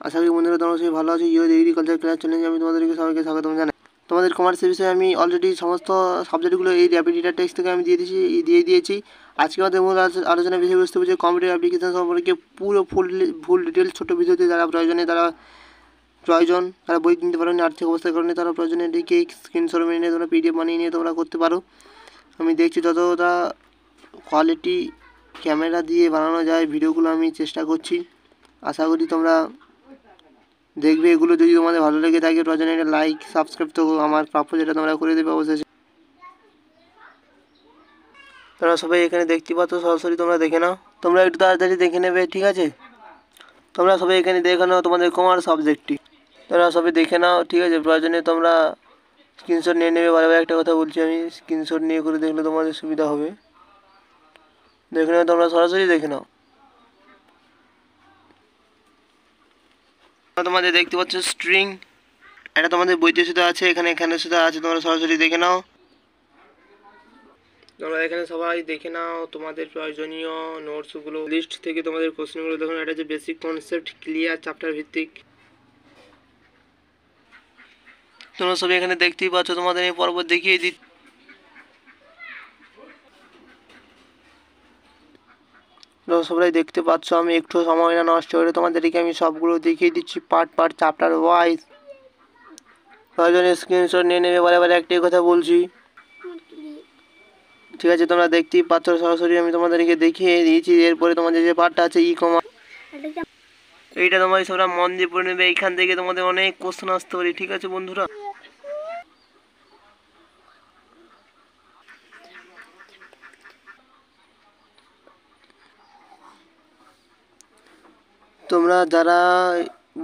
আশা করি বন্ধুরা তোমরা সবাই ভালো আছো। ইউ এগ্রিকালচার ক্লাস চ্যালেঞ্জে আমি তোমাদেরকে সবাইকে স্বাগতম জানাই। তোমাদের কমার্সের বিষয়ে আমি অলরেডি সমস্ত সাবজেক্টগুলো এই র্যাপিড রিডার টেক্সট থেকে আমি দিয়ে দিয়েছি। আজকে আমাদের মূল আলোচনা বিষয়বস্তু হচ্ছে কম্পিউটার অ্যাপ্লিকেশন সম্পর্কে পুরো ফুল ডিটেলস ছোটো ভিডিওতে যারা তারা বই কিনতে পারো, আর্থিক অবস্থার কারণে তারা প্রয়োজনে এটিকে স্ক্রিনশট মেরে নিয়ে তোমরা পিডিএফ বানিয়ে নিয়ে তোমরা করতে পারো। আমি দেখছি যতটা কোয়ালিটি ক্যামেরা দিয়ে বানানো যায় ভিডিওগুলো আমি চেষ্টা করছি। আশা করি তোমরা দেখবে। এগুলো যদি তোমাদের ভালো লেগে থাকে প্রয়োজনে একটা লাইক সাবস্ক্রাইব তো আমার প্রাপ্য যেটা তোমরা করে দেবে অবশ্যই। তোমরা সবাই এখানে দেখতে পাচ্ছ, সরাসরি তোমরা দেখে নাও। তোমরা একটু তাড়াতাড়ি দেখে নেবে, ঠিক আছে? তোমরা সবাই এখানে দেখে নাও তোমাদের কমার্স সাবজেক্টটি। তোমরা সবাই দেখে নাও, ঠিক আছে? প্রয়োজনে তোমরা স্ক্রিনশট নিয়ে নেবে। বারবার একটা কথা বলছি আমি, স্ক্রিনশট নিয়ে করে দেখলে তোমাদের সুবিধা হবে। দেখে নাও, তোমরা সরাসরি দেখে নাও। তোমাদের দেখতে পাচ্ছ স্ট্রিং, এটা তোমাদের বইতে শুধু আছে, এখানে শুধু আছে। তোমরা সরাসরি দেখে নাও। তোমরা এখানে সবাই দেখে নাও তোমাদের প্রয়োজনীয় নোটসগুলো লিস্ট থেকে তোমাদের কোশ্চেনগুলো দেখুন। এটা হচ্ছে বেসিক কনসেপ্ট ক্লিয়ার চ্যাপ্টার ভিত্তিক। তোমরা সবাই এখানে দেখতেই পাচ্ছ, তোমাদের এই পর্ব দেখিয়ে দিই। তোমরা সবাই দেখতে পাচ্ছ, আমি একটু সময় না নষ্ট করে তোমাদেরকে আমি সবগুলো দেখিয়ে দিচ্ছি পার্ট চ্যাপ্টার ওয়াইজ। প্রয়োজনে স্ক্রিনশট নিয়ে নেবে। বারে একটাই কথা বলছি, ঠিক আছে? তোমরা দেখতেই পাচ্ছ, সরাসরি আমি তোমাদেরকে দেখিয়ে দিয়েছি। এরপরে তোমাদের যে পার্টটা আছে ই কমার্স, এইটা তোমাদের সবরা মন দিয়ে পড়ে নেবে। এইখান থেকে তোমাদের অনেক কোশ্চেন আসতে পারে, ঠিক আছে বন্ধুরা? তোমরা যারা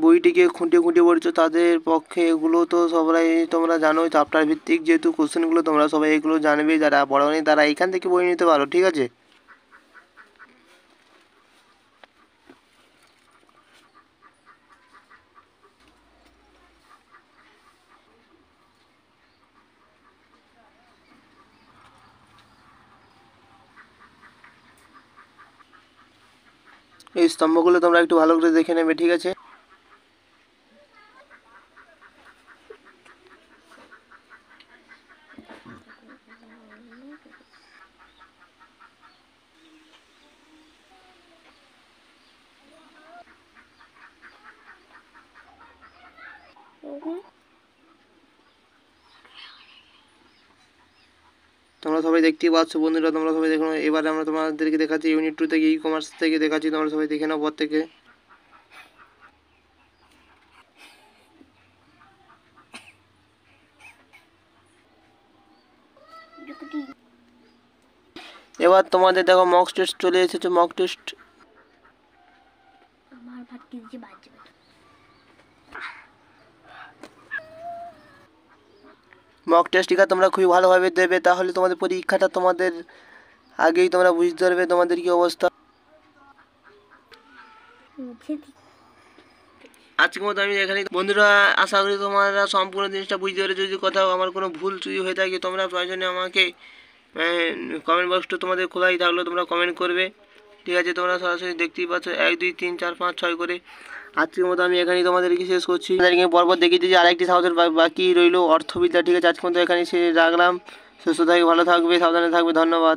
বইটিকে খুঁটিয়ে পড়ছো তাদের পক্ষে এগুলো তো সবাই তোমরা জানোই চ্যাপ্টার ভিত্তিক যেহেতু কোশ্চেনগুলো, তোমরা সবাই এগুলো জানবে। যারা পড়োনি তারা এখান থেকে বই নিতে পারো, ঠিক আছে? এই স্তম্ভগুলো তোমরা একটু ভালো করে দেখে নেবে, ঠিক আছে? তোমরা সবাই দেখতেই পাচ্ছ বন্ধুরা, তোমরা সবাই দেখো। এবারে আমরা তোমাদেরকে দেখাচ্ছি ইউনিট 2 থেকে ই কমার্স থেকে দেখাচ্ছি। তোমরা সবাই দেখে নাও পর থেকে। এবার তোমাদের দেখো মক টেস্ট চলে এসেছে। মক টেস্ট টিকা তোমরা খুবই ভালোভাবে দেবে, তাহলে তোমাদের পরীক্ষাটা তোমাদের আগেই তোমরা বুঝতে পারবে তোমাদের কি অবস্থা। আজকের মতো আমি এখানে বন্ধুরা, আশা করি তোমরা সম্পূর্ণ জিনিসটা বুঝতে পেরে। যদি কোথাও আমার কোনো ভুল চুরি হয়ে থাকে তোমরা প্রয়োজনে আমাকে কমেন্ট বক্সটা তোমাদের খোলাই থাকলো, তোমরা কমেন্ট করবে, ঠিক আছে? তোমরা সরাসরি দেখতেই পাচ্ছ 1 2 3 4 5 6 করে। আজকের মতো আমি এখানেই তোমাদেরকে শেষ করছি। তোমাদেরকে পরপর দেখিয়ে দিয়েছি আরেকটি সাবজেক্ট বাকি রইল অর্থবিদ্যা, ঠিক আছে? আজকের মতো এখানেই রাখলাম। সুস্থ থাকবে, ভালো থাকবে, সাবধানে থাকবে। ধন্যবাদ।